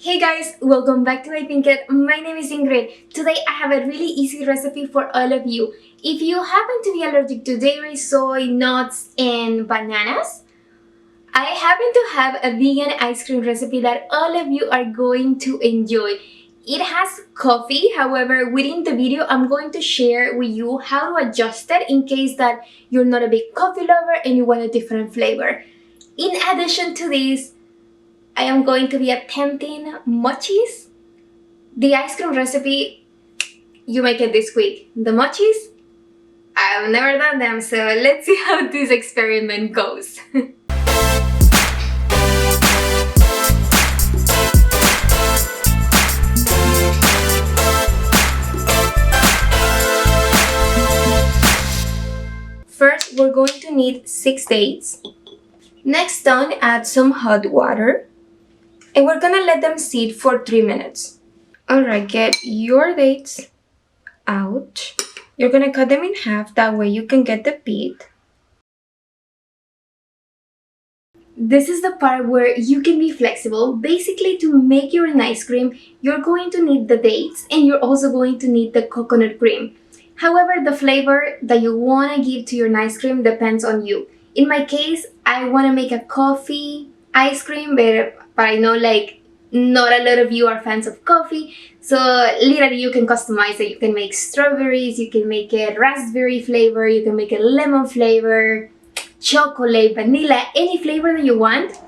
Hey guys, welcome back to It. My name is Ingrid. Today I have a really easy recipe for all of you. If you happen to be allergic to dairy, soy, nuts, and bananas, I happen to have a vegan ice cream recipe that all of you are going to enjoy. It has coffee, however, within the video I'm going to share with you how to adjust it in case that you're not a big coffee lover and you want a different flavor. In addition to this, I am going to be attempting mochis. The ice cream recipe, you make it this week. The mochis, I've never done them, so let's see how this experiment goes. First, we're going to need 6 dates. Next on, add some hot water. And we're gonna let them sit for 3 minutes. Alright, get your dates out. You're gonna cut them in half, that way you can get the pit. This is the part where you can be flexible. Basically, to make your ice cream, you're going to need the dates and you're also going to need the coconut cream. However, the flavor that you wanna give to your ice cream depends on you. In my case, I wanna make a coffee ice cream, but I know like not a lot of you are fans of coffee, so literally you can customize it. You can make strawberries, you can make it raspberry flavor, you can make it lemon flavor, chocolate, vanilla, any flavor that you want.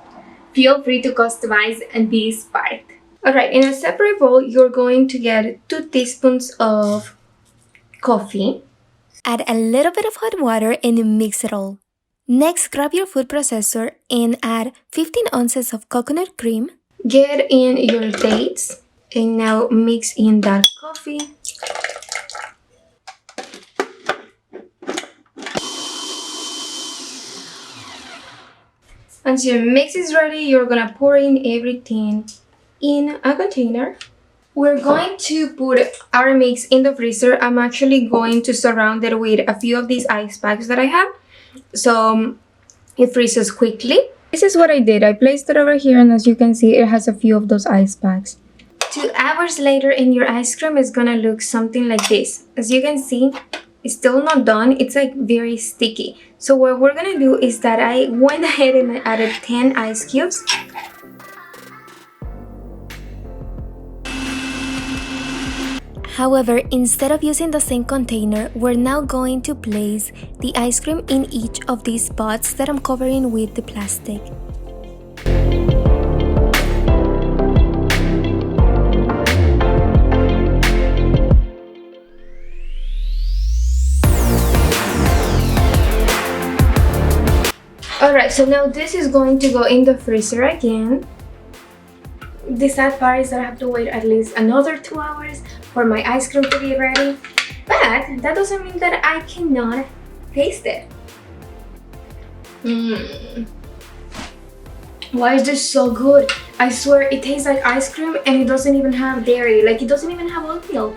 Feel free to customize this part. Alright, in a separate bowl you're going to get 2 teaspoons of coffee. Add a little bit of hot water and mix it all. Next, grab your food processor and add 15 ounces of coconut cream. Get in your dates and now mix in that coffee. Once your mix is ready, you're gonna pour in everything in a container. We're going to put our mix in the freezer. I'm actually going to surround it with a few of these ice packs that I have, so it freezes quickly. This is what I did. I placed it over here, and as you can see, it has a few of those ice packs. 2 hours later, and your ice cream is gonna look something like this. As you can see, it's still not done. It's like very sticky. So what we're gonna do is that I went ahead and added 10 ice cubes. However, instead of using the same container, we're now going to place the ice cream in each of these pots that I'm covering with the plastic. Alright, so now this is going to go in the freezer again. The sad part is that I have to wait at least another 2 hours for my ice cream to be ready, but that doesn't mean that I cannot taste it. Why is this so good? I swear it tastes like ice cream and it doesn't even have dairy, like it doesn't even have oatmeal.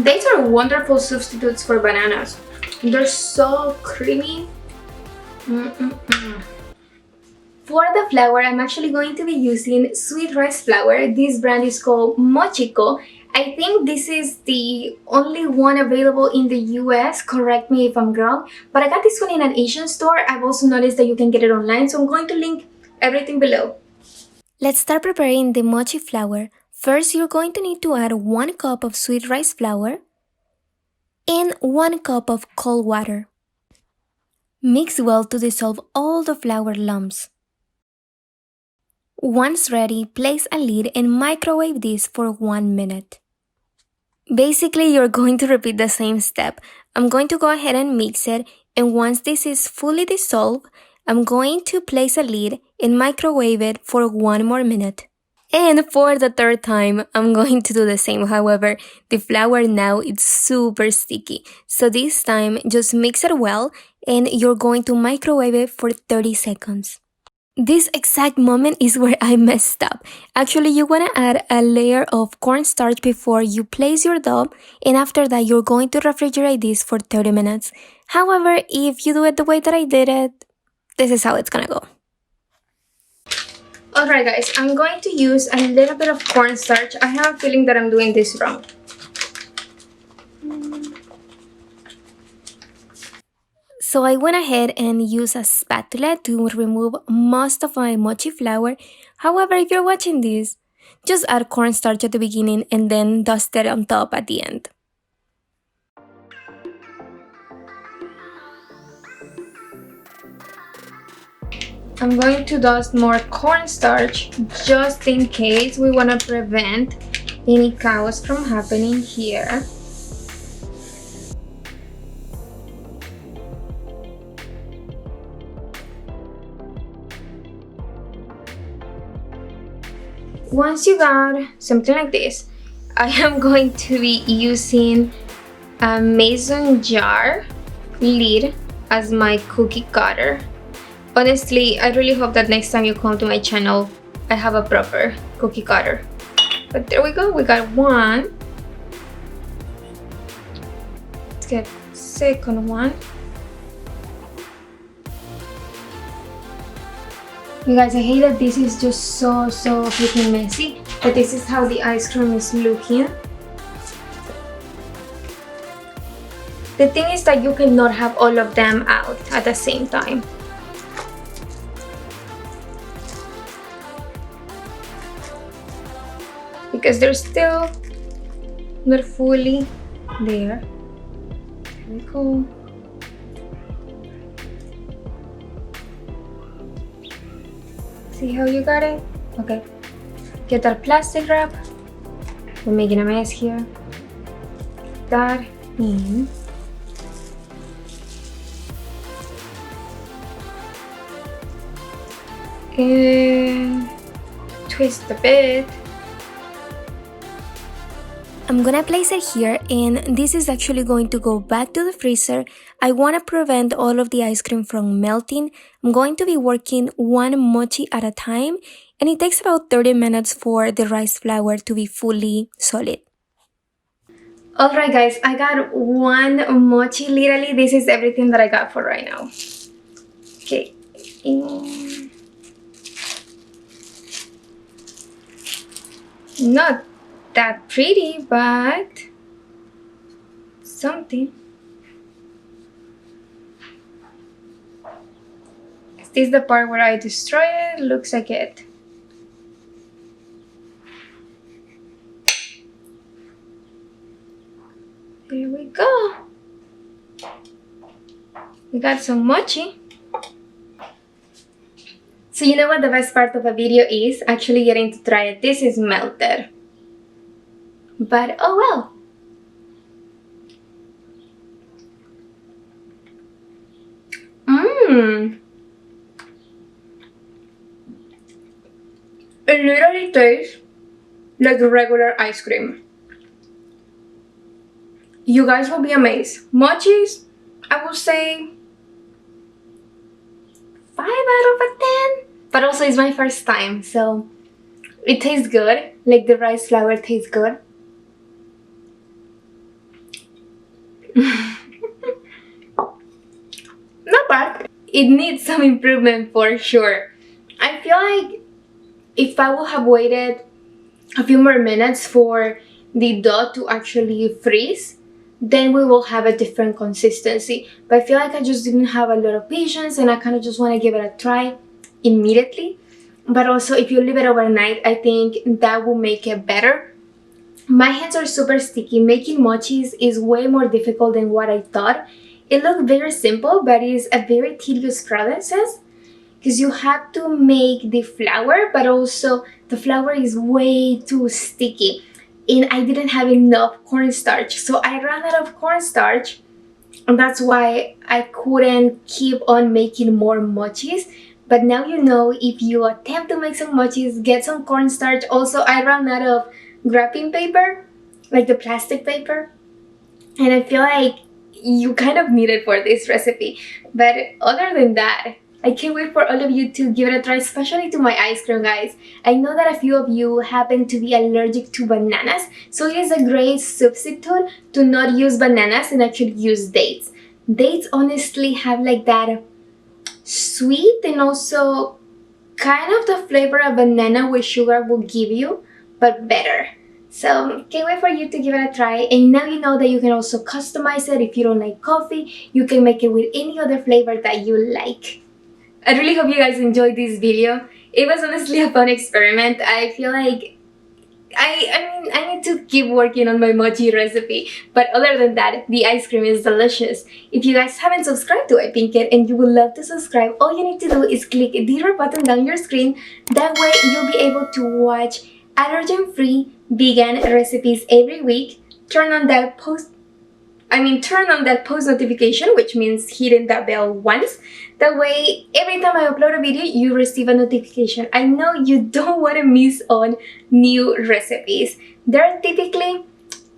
Dates are wonderful substitutes for bananas. They're so creamy. For the flour, I'm actually going to be using sweet rice flour. This brand is called Mochiko. I think this is the only one available in the US, correct me if I'm wrong, but I got this one in an Asian store. I've also noticed that you can get it online, so I'm going to link everything below. Let's start preparing the mochi flour. First, you're going to need to add 1 cup of sweet rice flour and 1 cup of cold water. Mix well to dissolve all the flour lumps. Once ready, place a lid and microwave this for 1 minute. Basically, you're going to repeat the same step. I'm going to go ahead and mix it, and once this is fully dissolved, I'm going to place a lid and microwave it for 1 more minute. And for the 3rd time, I'm going to do the same. However, the flour now is super sticky. So this time, just mix it well, and you're going to microwave it for 30 seconds. This exact moment is where I messed up. Actually, you want to add a layer of cornstarch before you place your dough, and after that you're going to refrigerate this for 30 minutes. However, if you do it the way that I did it, this is how it's gonna go. Alright guys, I'm going to use a little bit of cornstarch. I have a feeling that I'm doing this wrong. So I went ahead and used a spatula to remove most of my mochi flour. However, if you're watching this, just add cornstarch at the beginning and then dust it on top at the end. I'm going to dust more cornstarch just in case. We want to prevent any chaos from happening here. Once you got something like this, I am going to be using a mason jar lid as my cookie cutter. Honestly, I really hope that next time you come to my channel, I have a proper cookie cutter. But there we go, we got one. Let's get second one. You guys, I hate that this is just so freaking messy, but this is how the ice cream is looking. The thing is that you cannot have all of them out at the same time. Because they're still not fully there. There we go. See how you got it? Okay. Get that plastic wrap. We're making a mess here. That in. And twist a bit. I'm gonna place it here, and this is actually going to go back to the freezer. I wanna prevent all of the ice cream from melting. I'm going to be working one mochi at a time, and it takes about 30 minutes for the rice flour to be fully solid. Alright guys, I got one mochi. Literally, this is everything that I got for right now. Okay. Not that pretty, but something. Is this the part where I destroy it? Looks like it. There we go. We got some mochi. So you know what the best part of a video is? Actually getting to try it. This is melted. But oh well. It literally tastes like regular ice cream. You guys will be amazed. Mochis, I would say 5 out of a 10. But also it's my first time, so it tastes good. Like the rice flour tastes good. Not bad. It needs some improvement for sure. I feel like if I would have waited a few more minutes for the dough to actually freeze, then we will have a different consistency. But I feel like I just didn't have a lot of patience, and I kind of just want to give it a try immediately. But also if you leave it overnight, I think that will make it better. My hands are super sticky. Making mochis is way more difficult than what I thought. It looked very simple, but it's a very tedious process because you have to make the flour, but also the flour is way too sticky. And I didn't have enough cornstarch, so I ran out of cornstarch, and that's why I couldn't keep on making more mochis. But now you know, if you attempt to make some mochis, get some cornstarch. Also, I ran out of wrapping paper, like the plastic paper, and I feel like you kind of need it for this recipe. But other than that, I can't wait for all of you to give it a try, especially to my ice cream, guys. I know that a few of you happen to be allergic to bananas, so it is a great substitute to not use bananas and actually use dates. Dates honestly have like that sweet and also kind of the flavor a banana with sugar will give you, but better. So can't wait for you to give it a try. And now you know that you can also customize it. If you don't like coffee, you can make it with any other flavor that you like. I really hope you guys enjoyed this video. It was honestly a fun experiment. I feel like I need to keep working on my mochi recipe, but other than that, the ice cream is delicious. If you guys haven't subscribed to iPinkit and you would love to subscribe, all you need to do is click the red button down your screen. That way you'll be able to watch allergen-free vegan recipes every week. Turn on that post notification, which means hitting that bell once. That way, every time I upload a video, you receive a notification. I know you don't want to miss on new recipes. There are typically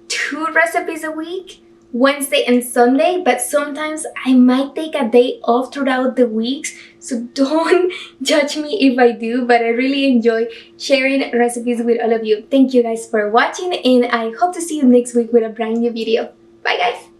2 recipes a week, Wednesday and Sunday, but sometimes I might take a day off throughout the weeks, so don't judge me if I do, but I really enjoy sharing recipes with all of you. Thank you guys for watching, and I hope to see you next week with a brand new video. Bye guys!